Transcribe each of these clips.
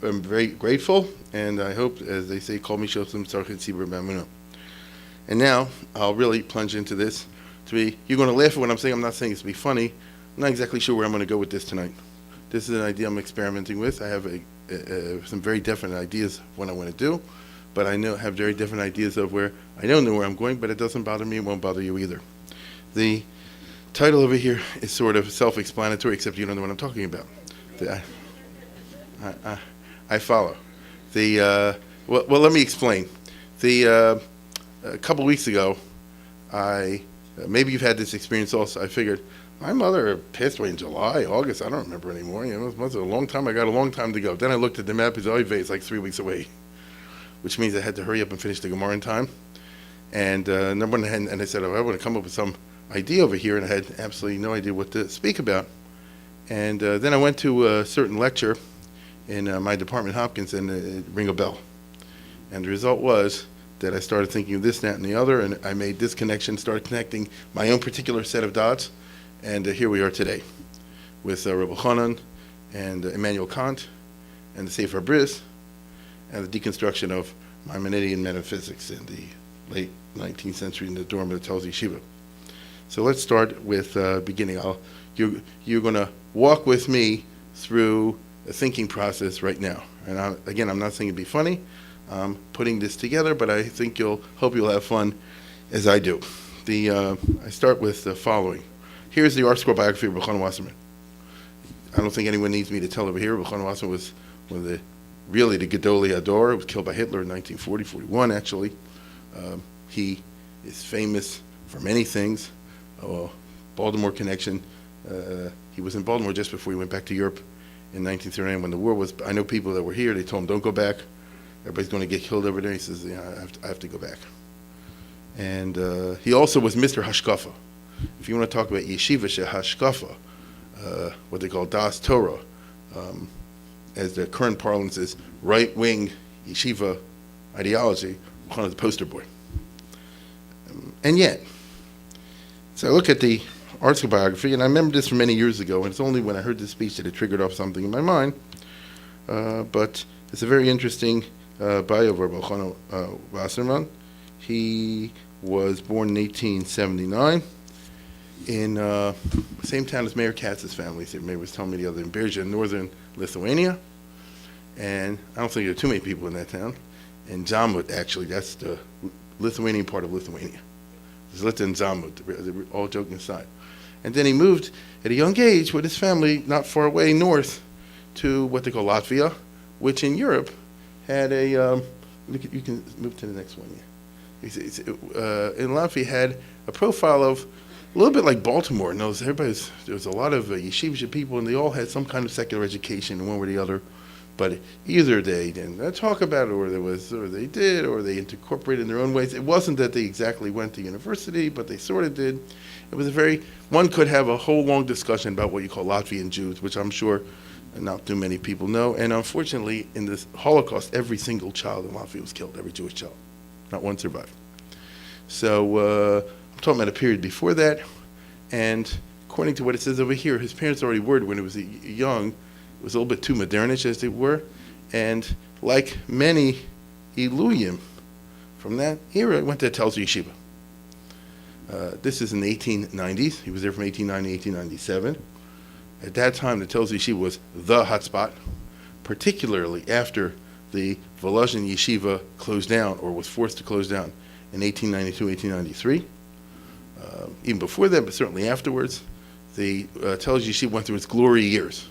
I'm very grateful, and I hope, as they say, call me Shosam Tzarchet Tzibur B'Amunah. And now I'll really plunge into this. You're going to laugh at what I'm saying. I'm not saying it's to be funny. I'm not exactly sure where I'm going to go with this tonight. This is an idea I'm experimenting with. I have some very definite ideas of what I want to do, but I have very different ideas of where I don't know where I'm going, but it doesn't bother me. It won't bother you either. The title over here is sort of self-explanatory, except you don't know what I'm talking about. I follow. Well, let me explain. A couple weeks ago, maybe you've had this experience also. I figured, my mother passed away in July, August, I don't remember anymore. It was a long time. I got a long time to go. Then I looked at the map. It's like 3 weeks away, which means I had to hurry up and finish the Gemara in time. And number one, and I said, I want to come up with some idea over here, and I had absolutely no idea what to speak about. And then I went to a certain lecture in my department, Hopkins, and it rang a bell. And the result was that I started thinking of this, that, and the other, and I made this connection, started connecting my own particular set of dots, and here we are today with Reb Elchonon and Immanuel Kant and the Sefer Ha-Bris and the deconstruction of Maimonidean metaphysics in the late 19th century in the dorm of the Telshe Yeshiva. So let's start with beginning. You're going to walk with me through a thinking process right now. And I'm not saying it'd be funny. I'm putting this together, but I think hope you'll have fun as I do. I start with the following. Here's the article biography of Reb Elchonon Wasserman. I don't think anyone needs me to tell over here. Reb Elchonon Wasserman was one of the Gedolei Hador. He was killed by Hitler in 1941, actually. He is famous for many things. Baltimore connection. He was in Baltimore just before he went back to Europe in 1939 when the war was. I know people that were here. They told him, don't go back. Everybody's going to get killed over there. He says, yeah, I have to go back. And he also was Mr. Hashkafa. If you want to talk about Yeshiva Hashkafa, what they call Das Torah, as the current parlance is right-wing Yeshiva ideology, one of the poster boy. And yet, so I look at the article biography, and I remember this from many years ago, and it's only when I heard this speech that it triggered off something in my mind. But it's a very interesting bio of Reb Elchonon Wasserman. He was born in 1879 in the same town as Mayor Katz's family. So Mayor was telling me the other, in Berzha, northern Lithuania. And I don't think there are too many people in that town. And Zamut, actually, that's the Lithuanian part of Lithuania. There's Litha and Zamut, all joking aside. And then he moved at a young age with his family not far away north to what they call Latvia, which in Europe had a, you can move to the next one, yeah. In Latvia had a profile of a little bit like Baltimore. And there was a lot of yeshivish people, and they all had some kind of secular education, one or the other. But either they didn't talk about it, or they did, or they incorporated in their own ways. It wasn't that they exactly went to university, but they sort of did. It was one could have a whole long discussion about what you call Latvian Jews, which I'm sure not too many people know. And unfortunately, in this Holocaust, every single child in Latvia was killed, every Jewish child. Not one survived. So I'm talking about a period before that. And according to what it says over here, his parents already were, when he was young, it was a little bit too modernish, as they were. And like many Iluyim from that era, he went to Telshe Yeshiva. This is in the 1890s. He was there from 1890 to 1897. At that time, the Telshe Yeshiva was the hotspot, particularly after the Volozhin Yeshiva closed down, or was forced to close down, in 1892, 1893. Even before that, but certainly afterwards, the Telshe Yeshiva went through its glory years.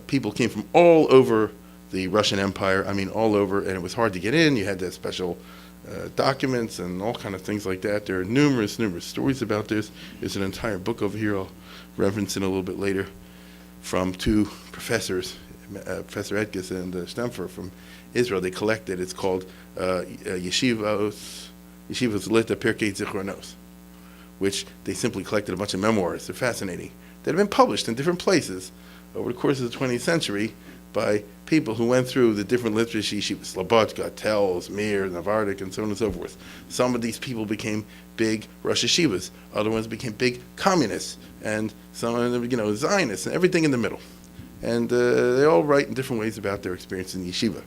People came from all over the Russian Empire, all over, and it was hard to get in. You had to have special documents and all kind of things like that. There are numerous stories about this. There's an entire book over here, I'll reference it a little bit later, from two professors, Professor Edges and Stemfer from Israel. They collected, it's called Yeshivos Lita Pirkei Zichronos, which they simply collected a bunch of memoirs. They're fascinating. That have been published in different places over the course of the 20th century by people who went through the different literature yeshivas, Slobodka, Tels, Mir, Navardik, and so on and so forth. Some of these people became big Rosh Yeshivas. Other ones became big communists. And some of them, Zionists, and everything in the middle. And they all write in different ways about their experience in yeshiva.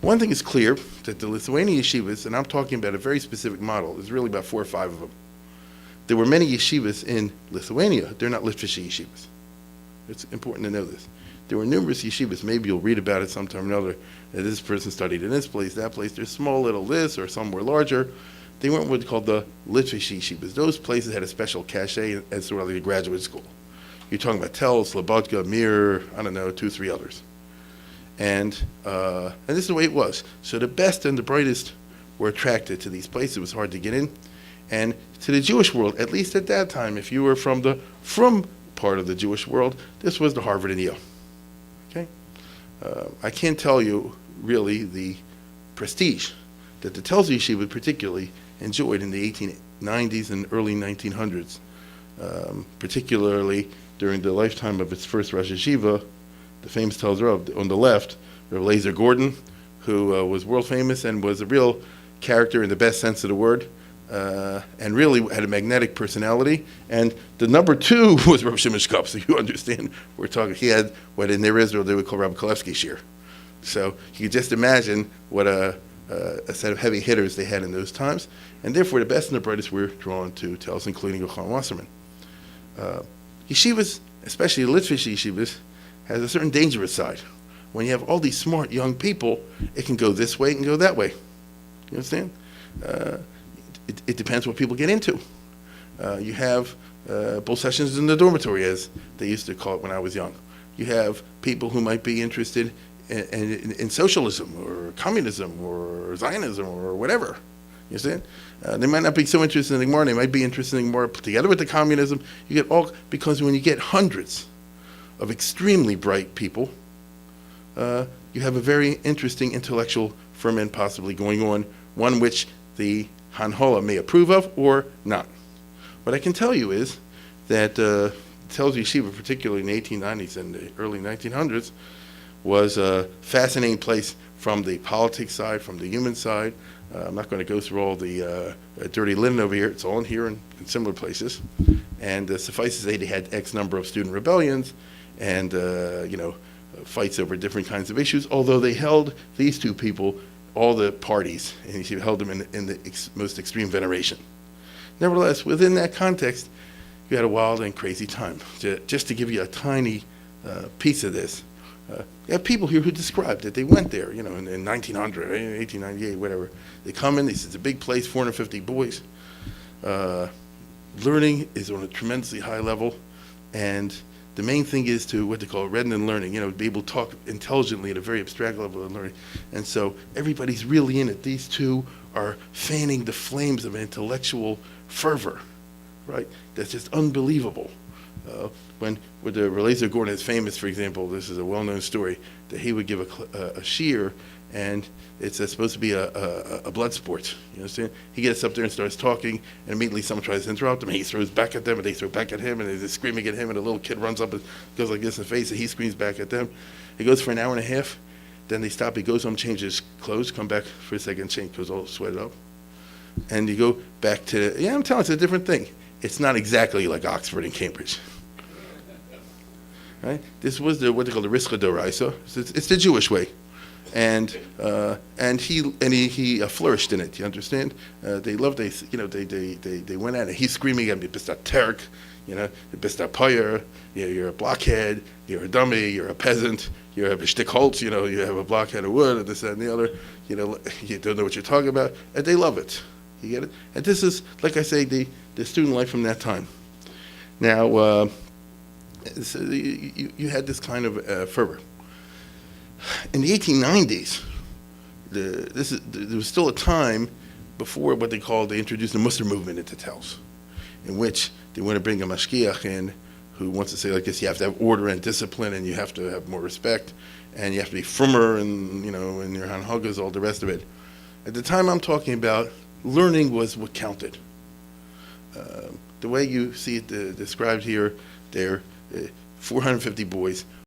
One thing is clear, that the Lithuanian yeshivas, and I'm talking about a very specific model, there's really about 4 or 5 of them. There were many yeshivas in Lithuania. They're not Litvish yeshivas. It's important to know this. There were numerous yeshivas. Maybe you'll read about it sometime or another. That this person studied in this place, that place. There's small little this, or some were larger. They weren't what's called the Litvish yeshivas. Those places had a special cachet as sort of like a graduate school. You're talking about Telshe, Slobodka, Mir, I don't know, 2, 3 others. And this is the way it was. So the best and the brightest were attracted to these places. It was hard to get in. And to the Jewish world, at least at that time, if you were from the part of the Jewish world, this was the Harvard and Yale. Okay? I can't tell you really the prestige that the Telshe Yeshiva particularly enjoyed in the 1890s and early 1900s, particularly during the lifetime of its first Rosh Yeshiva, the famous Telshe Rav on the left, Reb Elchonon Gordon, who was world famous and was a real character in the best sense of the word, and really had a magnetic personality. And the number 2 was Reb Shimon Shkop. So you understand, we're talking. He had what in their Israel they would call Rabbi Kolevsky shir. So you could just imagine what a set of heavy hitters they had in those times, and therefore the best and the brightest were drawn to Telshe, including Yochanan Wasserman. Yeshivas, especially Litvish yeshivas, has a certain dangerous side. When you have all these smart young people, it can go this way, it can go that way. You understand? It depends what people get into. You have bull sessions in the dormitory, as they used to call it when I was young. You have people who might be interested in socialism or communism or Zionism or whatever. You understand? They might not be so interested in Gemara. They might be interested in more together with the communism. You get all, because when you get hundreds of extremely bright people, you have a very interesting intellectual ferment possibly going on, one which the Hanhola may approve of or not. What I can tell you is that Telshe Yeshiva, particularly in the 1890s and the early 1900s, was a fascinating place from the politics side, from the human side. I'm not going to go through all the dirty linen over here. It's all in here and in similar places. And suffice to say, they had X number of student rebellions and fights over different kinds of issues, although they held these 2 people, all the parties, and he held them in the most extreme veneration. Nevertheless, within that context, you had a wild and crazy time. Just to give you a tiny piece of this, you have people here who described that they went there, in 1900, 1898, whatever. They come in, they say it's a big place, 450 boys. Learning is on a tremendously high level, and the main thing is to what they call redundant learning, be able to talk intelligently at a very abstract level of learning. And so everybody's really in it. These 2 are fanning the flames of intellectual fervor, right? That's just unbelievable. When the Elchonon Gordon is famous, for example, this is a well-known story, that he would give a shiur, and it's supposed to be a blood sport. You understand? He gets up there and starts talking, and immediately someone tries to interrupt him, and he throws back at them, and they throw back at him, and they're screaming at him, and a little kid runs up and goes like this in the face, and he screams back at them. He goes for an hour and a half, then they stop, he goes home, changes clothes, come back for a second, change, goes all sweated up. And you go back to, I'm telling you, it's a different thing. It's not exactly like Oxford and Cambridge. Right? This was what they call the Rischa Doraisa. It's the Jewish way, and he flourished in it. You understand? They loved they went at it. He's screaming at me, "Bist a Turk, bist a Poyer, you're a blockhead, you're a dummy, you're a peasant, you're a shtick Holtz, you have a blockhead of wood, and this, that, and the other. You don't know what you're talking about." And they love it. You get it? And this is, like I say, the student life from that time. Now. So you had this kind of fervor. In the 1890s, there was still a time before what they introduced the Musar movement into Telshe, in which they want to bring a mashgiach in who wants to say like this: you have to have order and discipline, and you have to have more respect, and you have to be firmer, and and your hanhagas, all the rest of it. At the time I'm talking about, learning was what counted. The way you see it described here, there. 450 boys